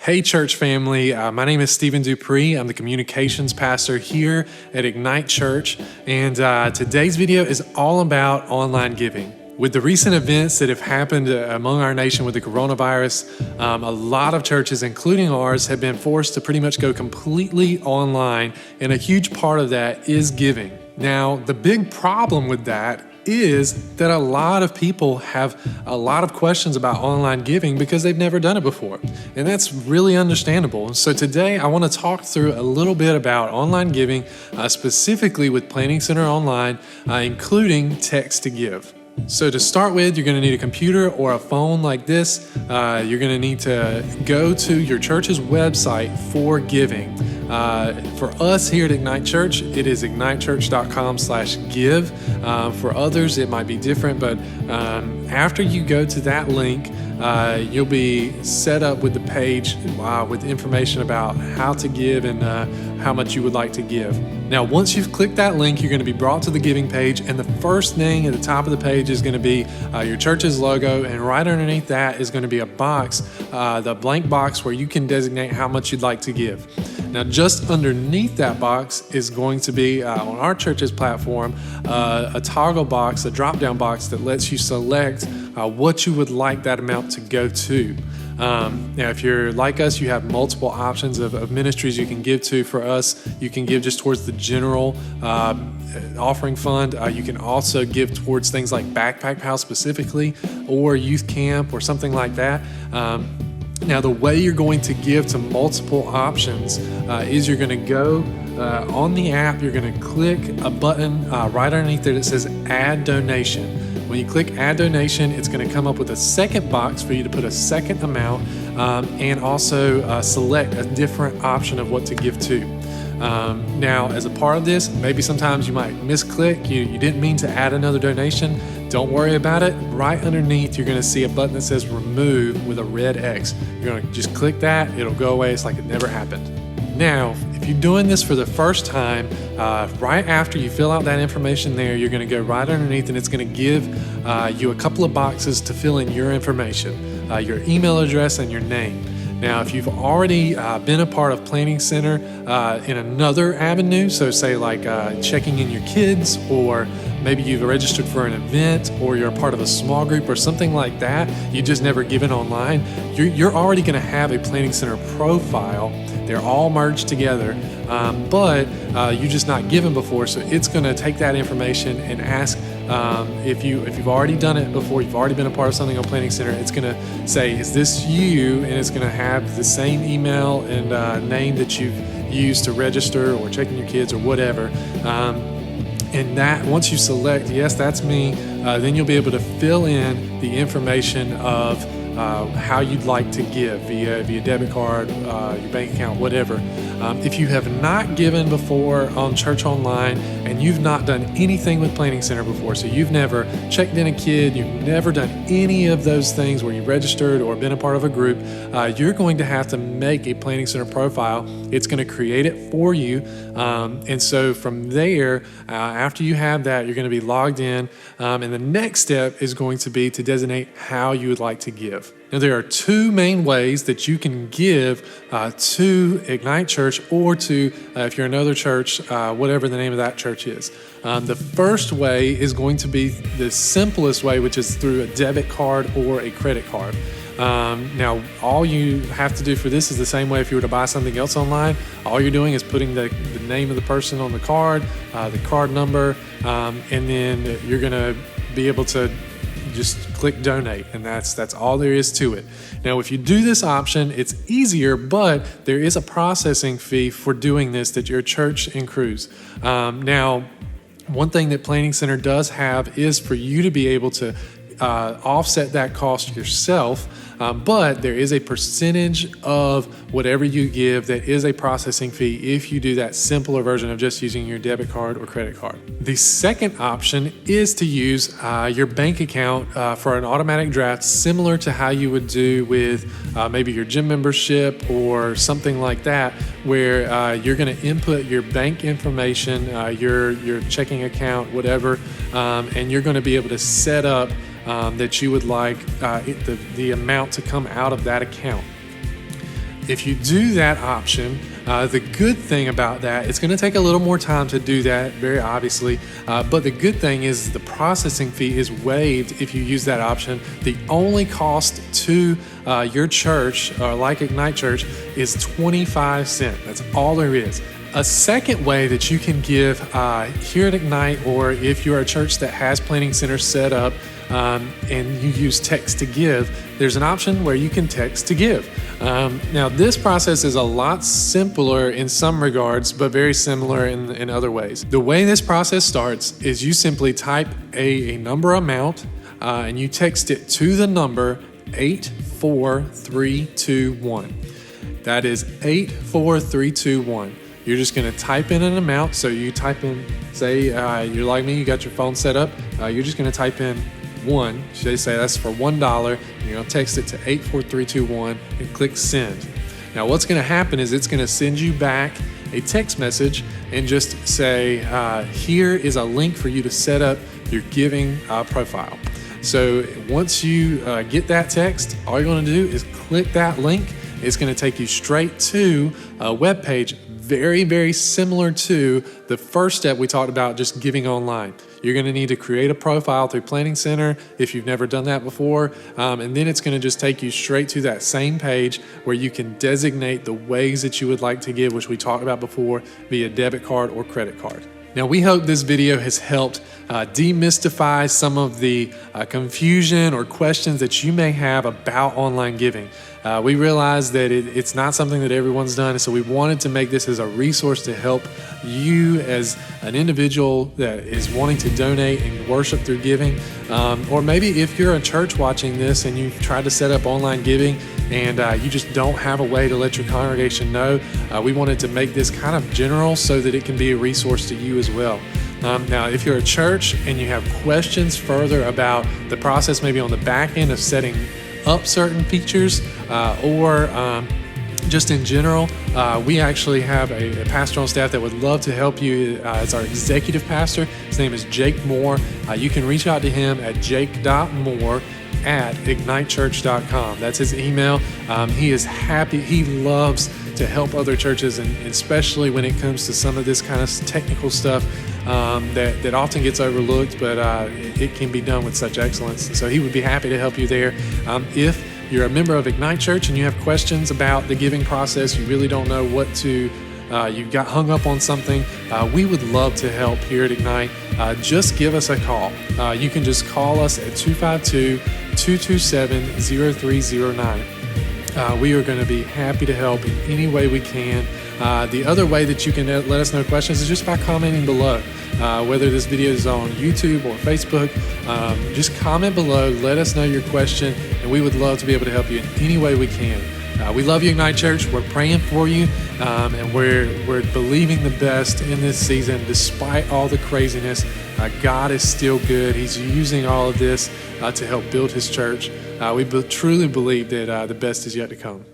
Hey, church family. My name is Stephen Dupree. I'm the communications pastor here at Ignite Church. And today's video is all about online giving. With the recent events that have happened among our nation with the coronavirus, a lot of churches, including ours, have been forced to pretty much go completely online. And a huge part of that is giving. Now, the big problem with that is that a lot of people have a lot of questions about online giving because they've never done it before. And that's really understandable. So today I want to talk through a little bit about online giving, specifically with Planning Center Online, including text to give. So to start with, you're going to need a computer or a phone like this. You're going to need to go to your church's website for giving. For us here at Ignite Church, it is ignitechurch.com/give. For others, it might be different, but after you go to that link, you'll be set up with the page with information about how to give and how much you would like to give. Now, once you've clicked that link, you're going to be brought to the giving page, and the first thing at the top of the page is going to be your church's logo, and right underneath that is going to be a box, the blank box where you can designate how much you'd like to give. Now, just underneath that box is going to be, on our church's platform, a toggle box, a drop-down box that lets you select what you would like that amount to go to. Now, if you're like us, you have multiple options of ministries you can give to. For us, you can give just towards the general offering fund. You can also give towards things like Backpack House specifically, or youth camp or something like that. Now, the way you're going to give to multiple options is you're going to go on the app, you're going to click a button right underneath there that says Add Donation. When you click Add Donation, it's going to come up with a second box for you to put a second amount and also select a different option of what to give to. Now, as a part of this, maybe sometimes you might misclick. You didn't mean to add another donation. Don't worry about it. Right underneath, you're going to see a button that says Remove with a red X. You're going to just click that. It'll go away. It's like it never happened. Now, if you're doing this for the first time, right after you fill out that information there, you're going to go right underneath and it's going to give you a couple of boxes to fill in your information, your email address and your name. Now, if you've already been a part of Planning Center in another avenue, so say like checking in your kids, or maybe you've registered for an event, or you're a part of a small group or something like that, you just never given online, you're already going to have a Planning Center profile. They're all merged together, but you're just not given before, so it's going to take that information and ask if you've already done it before, you've already been a part of something on Planning Center, it's going to say, is this you? And it's going to have the same email and name that you've used to register or checking your kids or whatever. And that once you select, yes, that's me, then you'll be able to fill in the information of how you'd like to give via debit card, your bank account, whatever. If you have not given before on Church Online and you've not done anything with Planning Center before, so you've never checked in a kid, you've never done any of those things where you've registered or been a part of a group, you're going to have to make a Planning Center profile. It's going to create it for you. And so from there, after you have that, you're going to be logged in. And the next step is going to be to designate how you would like to give. Now, there are two main ways that you can give to Ignite Church or to, if you're another church, whatever the name of that church is. The first way is going to be the simplest way, which is through a debit card or a credit card. Now, all you have to do for this is the same way if you were to buy something else online. All you're doing is putting the name of the person on the card, the card number, and then you're going to be able to just click donate, and that's all there is to it. Now, if you do this option, it's easier, but there is a processing fee for doing this that your church accrues. Now, one thing that Planning Center does have is for you to be able to offset that cost yourself, but there is a percentage of whatever you give that is a processing fee if you do that simpler version of just using your debit card or credit card. The second option is to use your bank account for an automatic draft, similar to how you would do with maybe your gym membership or something like that, where you're going to input your bank information, your checking account, whatever, and you're going to be able to set up that you would like the amount to come out of that account. If you do that option, the good thing about that, it's going to take a little more time to do that, very obviously, but the good thing is the processing fee is waived if you use that option. The only cost to your church, like Ignite Church, is 25 cents. That's all there is. A second way that you can give here at Ignite, or if you're a church that has Planning Center set up and you use text to give, there's an option where you can text to give. Now, this process is a lot simpler in some regards, but very similar in other ways. The way this process starts is you simply type a number amount and you text it to the number 84321. That is 84321. You're just going to type in an amount. So you type in, say you're like me, you got your phone set up. You're just going to type in one. They say that's for $1. You're going to text it to 84321 and click send. Now what's going to happen is it's going to send you back a text message and just say, here is a link for you to set up your giving profile. So once you get that text, all you're going to do is click that link. It's going to take you straight to a web page very, very similar to the first step we talked about, just giving online. You're going to need to create a profile through Planning Center if you've never done that before, and then it's going to just take you straight to that same page where you can designate the ways that you would like to give, which we talked about before, via debit card or credit card. Now, we hope this video has helped demystify some of the confusion or questions that you may have about online giving. We realize that it's not something that everyone's done, and so we wanted to make this as a resource to help you as an individual that is wanting to donate and worship through giving. Or maybe if you're a church watching this and you've tried to set up online giving and you just don't have a way to let your congregation know, we wanted to make this kind of general so that it can be a resource to you as well. Now, if you're a church and you have questions further about the process, maybe on the back end of setting up certain features or just in general, we actually have a pastor on staff that would love to help you. It's our executive pastor. His name is Jake Moore. You can reach out to him at jake.moore@ignitechurch.com. That's his email. He is happy. He loves to help other churches, and especially when it comes to some of this kind of technical stuff that often gets overlooked, but it can be done with such excellence. So he would be happy to help you there. If you're a member of Ignite Church and you have questions about the giving process, you really don't know what to, you got hung up on something, we would love to help here at Ignite. Just give us a call. You can just call us at 252-227-0309. We are going to be happy to help in any way we can. The other way that you can let us know questions is just by commenting below. Whether this video is on YouTube or Facebook, just comment below, let us know your question, and we would love to be able to help you in any way we can. We love you, Ignite Church. We're praying for you, and we're believing the best in this season. Despite all the craziness, God is still good. He's using all of this to help build his church. We truly believe that the best is yet to come.